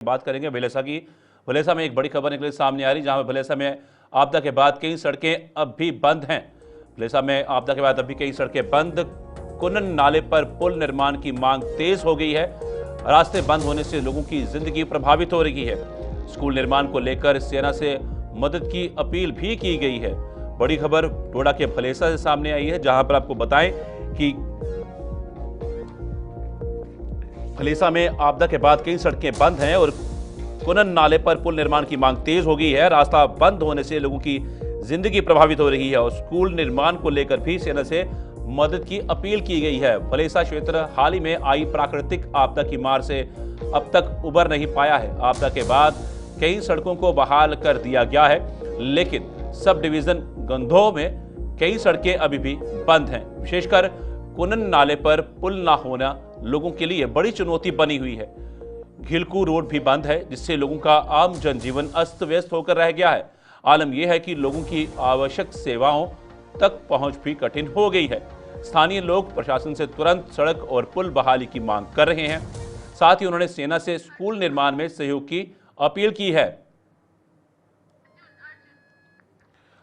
बात करेंगे भलेसा की। भलेसा में एक बड़ी खबर निकली सामने आ रही, जहां भलेसा में आपदा के बाद कई सड़कें अब भी बंद हैं। भलेसा में आपदा के बाद अब भी कई सड़कें बंद। कुनन नाले पर पुल निर्माण की मांग तेज हो गई है। रास्ते बंद होने से लोगों की जिंदगी प्रभावित हो रही है। स्कूल निर्माण को लेकर सेना से मदद की अपील भी की गई है। बड़ी खबर डोडा के भलेसा से सामने आई है, जहां पर आपको बताएं कि भलेसा में आपदा के बाद कई सड़कें बंद हैं और कुनन नाले पर पुल निर्माण की मांग तेज हो गई है। रास्ता बंद होने से लोगों की जिंदगी प्रभावित हो रही है और स्कूल निर्माण को लेकर भी सेना से मदद की अपील की गई है। भलेसा क्षेत्र हाल ही में आई प्राकृतिक आपदा की मार से अब तक उबर नहीं पाया है। आपदा के बाद कई सड़कों को बहाल कर दिया गया है, लेकिन सब डिवीजन गंधों में कई सड़कें अभी भी बंद हैं। विशेषकर कुनन नाले पर पुल ना होना लोगों के लिए बड़ी चुनौती बनी हुई है। घिलकू रोड भी बंद है, जिससे लोगों का आम जनजीवन अस्त व्यस्त होकर रह गया है। आलम यह है कि लोगों की आवश्यक सेवाओं तक पहुंच भी कठिन हो गई है। स्थानीय लोग प्रशासन से तुरंत सड़क और पुल बहाली की मांग कर रहे हैं। साथ ही उन्होंने सेना से स्कूल निर्माण में सहयोग की अपील की है।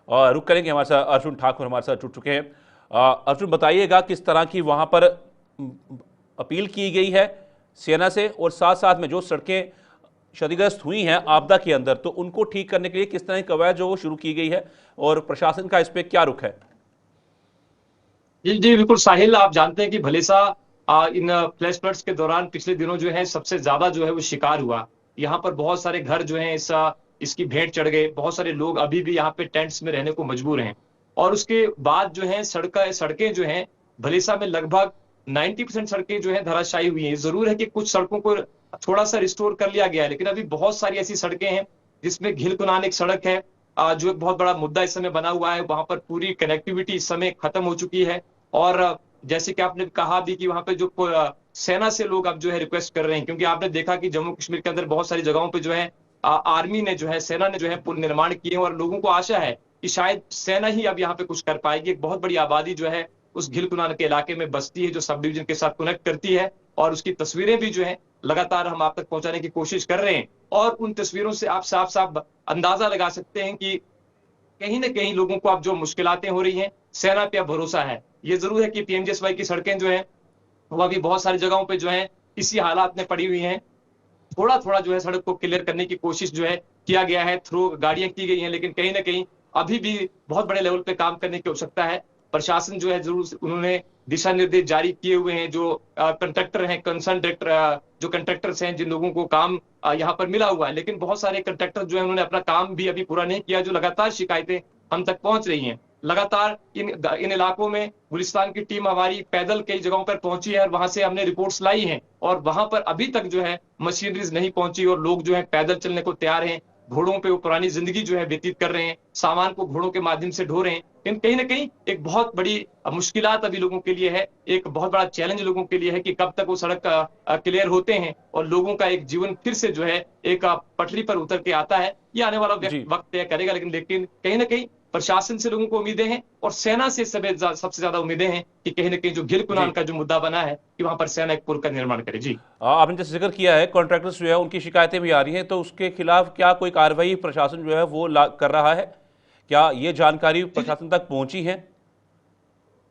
और रुक करेंगे, हमारे साथ अर्जुन ठाकुर हमारे साथ जुड़ चुके हैं। अर्जुन, बताइएगा किस तरह की वहां पर अपील की गई है सेना से, और साथ साथ में जो सड़कें क्षतिग्रस्त हुई हैं आपदा के अंदर, तो उनको ठीक करने के लिए किस तरह की कवायद जो शुरू की गई है और प्रशासन का इस पे क्या रुख है? जी जी बिल्कुल साहिल, आप जानते हैं कि भलेसा इन फ्लैश फ्लड्स के दौरान पिछले दिनों जो है सबसे ज्यादा जो है वो शिकार हुआ। यहाँ पर बहुत सारे घर जो हैं इसकी भेंट चढ़ गए। बहुत सारे लोग अभी भी यहाँ पे टेंट्स में रहने को मजबूर हैं। और उसके बाद जो है सड़कें जो हैं भलेसा में लगभग 90% सड़कें जो है धराशायी हुई हैं। जरूर है कि कुछ सड़कों को थोड़ा सा रिस्टोर कर लिया गया है, लेकिन अभी बहुत सारी ऐसी सड़कें हैं जिसमें घिलकुनान एक सड़क है जो एक बहुत बड़ा मुद्दा इस समय बना हुआ है। वहां पर पूरी कनेक्टिविटी इस समय खत्म हो चुकी है। और जैसे कि आपने कहा भी कि वहां पे जो सेना से लोग अब जो है रिक्वेस्ट कर रहे हैं, क्योंकि आपने देखा कि जम्मू कश्मीर के अंदर बहुत सारी जगहों पे जो है आर्मी ने जो है, सेना ने जो है पुल निर्माण किए हैं। और लोगों को आशा है कि शायद सेना ही अब यहाँ पे कुछ कर पाएगी। एक बहुत बड़ी आबादी जो है उस घिलकुनान के इलाके में बसती है, जो सब डिवीजन के साथ कनेक्ट करती है। और उसकी तस्वीरें भी जो है लगातार हम आप तक पहुंचाने की कोशिश कर रहे हैं। और उन तस्वीरों से आप साफ साफ अंदाजा लगा सकते हैं कि कहीं ना कहीं लोगों को अब जो मुश्किलातें हो रही हैं, सेना पे अब भरोसा है। ये जरूर है कि पीएमजीएसवाई की सड़कें जो है वो अभी बहुत सारी जगहों पे जो है इसी हालात में पड़ी हुई हैं। थोड़ा थोड़ा जो है सड़क को क्लियर करने की कोशिश जो है किया गया है, थ्रू गाड़ियां की गई हैं, लेकिन कहीं ना कहीं अभी भी बहुत बड़े लेवल पे काम करने की आवश्यकता है। प्रशासन जो है जरूर उन्होंने दिशा निर्देश जारी किए हुए हैं। जो कंट्रैक्टर हैं, कंसर्न डायरेक्टर, जो कंट्रैक्टर्स हैं, जिन लोगों को काम यहाँ पर मिला हुआ है, लेकिन बहुत सारे कंट्रैक्टर जो है उन्होंने अपना काम भी अभी पूरा नहीं किया। जो लगातार शिकायतें हम तक पहुंच रही हैं, लगातार इन इलाकों में गुलिस्तान की टीम हमारी पैदल कई जगहों पर पहुंची है और वहां से हमने रिपोर्ट्स लाई हैं। और वहां पर अभी तक जो है मशीनरीज नहीं पहुंची और लोग जो है पैदल चलने को तैयार हैं। घोड़ों पे वो पुरानी जिंदगी जो है व्यतीत कर रहे हैं, सामान को घोड़ों के माध्यम से ढो रहे हैं। लेकिन कहीं ना कहीं एक बहुत बड़ी मुश्किलात अभी लोगों के लिए है, एक बहुत बड़ा चैलेंज लोगों के लिए है कि कब तक वो सड़क क्लियर होते हैं और लोगों का एक जीवन फिर से जो है एक पटरी पर उतर के आता है। ये आने वाला जी, वक्त तय करेगा। लेकिन कहीं ना कहीं प्रशासन से लोगों को उम्मीदें हैं और सेना से सबसे ज्यादा उम्मीदें हैं कि कहीं ना कहीं जो घिलकुनान जी। का जो मुद्दा बना है कि वहां पर सेना एक पुल का निर्माण करे। जी आपने जैसे जिक्र किया है कॉन्ट्रैक्टर्स जो है उनकी शिकायतें भी आ रही हैं, तो उसके खिलाफ क्या कोई कार्रवाई प्रशासन जो है वो कर रहा है? क्या ये जानकारी जी जी प्रशासन तक पहुंची है?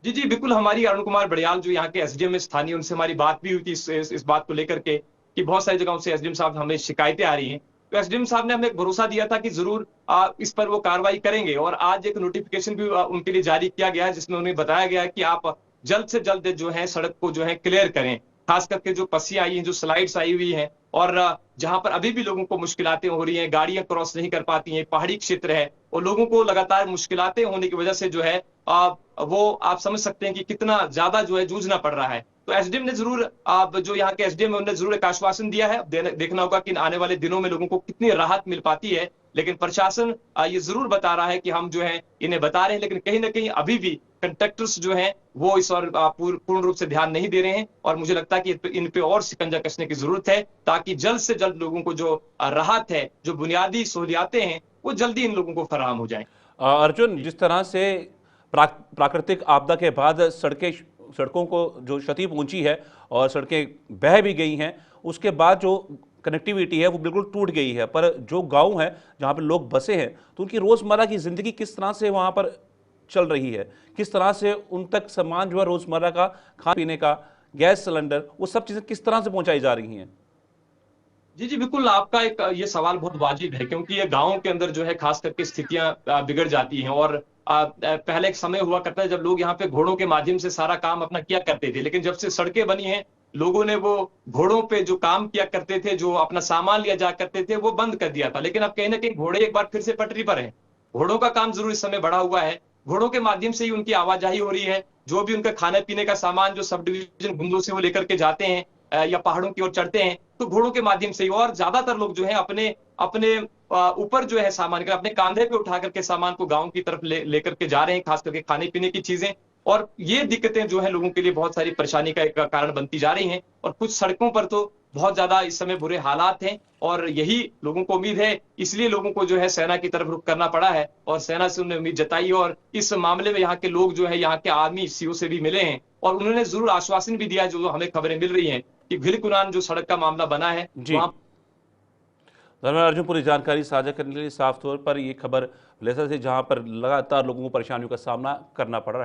जी जी बिल्कुल। हमारी अरुण कुमार बड़ियाल जो यहाँ के एसडीएम में स्थानीय, उनसे हमारी बात भी हुई थी इस बात को लेकर के कि बहुत सारी जगहों से एसडीएम साहब हमें शिकायतें आ रही हैं। तो एसडीएम साहब ने हमें भरोसा दिया था कि जरूर इस पर वो कार्रवाई करेंगे। और आज एक नोटिफिकेशन भी उनके लिए जारी किया गया है, जिसमें उन्हें बताया गया है कि आप जल्द से जल्द जो है सड़क को जो है क्लियर करें। खास करके जो पस्सियां आई हैं, जो स्लाइड्स आई हुई हैं, और जहां पर अभी भी लोगों को मुश्किलातें हो रही हैं, गाड़ियां क्रॉस नहीं कर पाती हैं, पहाड़ी क्षेत्र है और लोगों को लगातार मुश्किलातें होने की वजह से जो है वो आप समझ सकते हैं कि कितना ज्यादा जो है जूझना पड़ रहा है। तो एसडीएम ने जरूर आप जो यहाँ के एसडीएम है उन्होंने जरूर एक आश्वासन दिया है। देखना होगा कि आने वाले दिनों में लोगों को कितनी राहत मिल पाती है। लेकिन प्रशासन ये जरूर बता रहा है कि हम जो है इन्हें बता रहे हैं, लेकिन कहीं ना कहीं अभी भी कंट्रैक्टर्स जो हैं वो इस और पूर्ण रूप से ध्यान नहीं दे रहे हैं। और मुझे लगता है कि इन पे और शिकंजा कसने की जरूरत है, ताकि जल्द से जल्द लोगों को जो राहत है, जो बुनियादी सहूलियातें हैं, वो जल्दी इन लोगों को फराहम हो जाए। अर्जुन, जिस तरह से प्राकृतिक आपदा के बाद सड़कों को जो क्षति पहुंची है और सड़कें बह भी गई हैं, उसके बाद जो कनेक्टिविटी है वो बिल्कुल टूट गई है। पर जो गांव है जहां पर लोग बसे हैं, तो उनकी रोजमर्रा की जिंदगी किस तरह से वहां पर चल रही है, किस तरह से उन तक सामान जो है रोजमर्रा का, खाने पीने का, गैस सिलेंडर, वो सब चीजें किस तरह से पहुंचाई जा रही हैं? जी, जी, बिल्कुल आपका एक ये सवाल बहुत वाजिब है क्योंकि ये गाँव के अंदर जो है खास करके स्थितियाँ बिगड़ जाती हैं और पहले एक समय हुआ करता है जब लोग यहाँ पे घोड़ों के माध्यम से सारा काम अपना किया करते थे। लेकिन जब से सड़कें बनी हैं, लोगों ने वो घोड़ों पे जो काम किया करते थे, जो अपना सामान लिया जाया करते थे, वो बंद कर दिया था। लेकिन अब कहीं न कहीं घोड़े एक बार फिर से पटरी पर हैं। घोड़ों का काम ज़रूर इस समय बढ़ा हुआ है। घोड़ों के माध्यम से ही उनकी आवाजाही हो रही है। जो भी उनका खाने-पीने का सामान जो सब डिवीज़न गुंदों से वो लेकर के जाते हैं या पहाड़ों की ओर चढ़ते हैं, तो घोड़ों के माध्यम से ही और ज्यादातर लोग जो है अपने अपने ऊपर जो है सामान का अपने कांधे पे उठा करके सामान को गांव की तरफ लेकर के जा रहे हैं, खास करके खाने पीने की चीजें। और ये दिक्कतें जो है लोगों के लिए बहुत सारी परेशानी का एक कारण बनती जा रही हैं और कुछ सड़कों पर तो बहुत ज्यादा इस समय बुरे हालात हैं और यही लोगों को उम्मीद है, इसलिए लोगों को जो है सेना की तरफ रुख करना पड़ा है और सेना से उन्होंने उम्मीद जताई और इस मामले में यहाँ के लोग जो है यहाँ के आर्मी सीओ से भी मिले हैं और उन्होंने जरूर आश्वासन भी दिया जो हमें खबरें मिल रही हैं कि भिलकुनान जो सड़क का मामला बना है जी, वहां। धन्यवाद अर्जुन, पूरी जानकारी साझा करने के लिए। साफ तौर पर ये खबर भलेसा से, जहां पर लगातार लोगों को परेशानियों का सामना करना पड़ रहा है।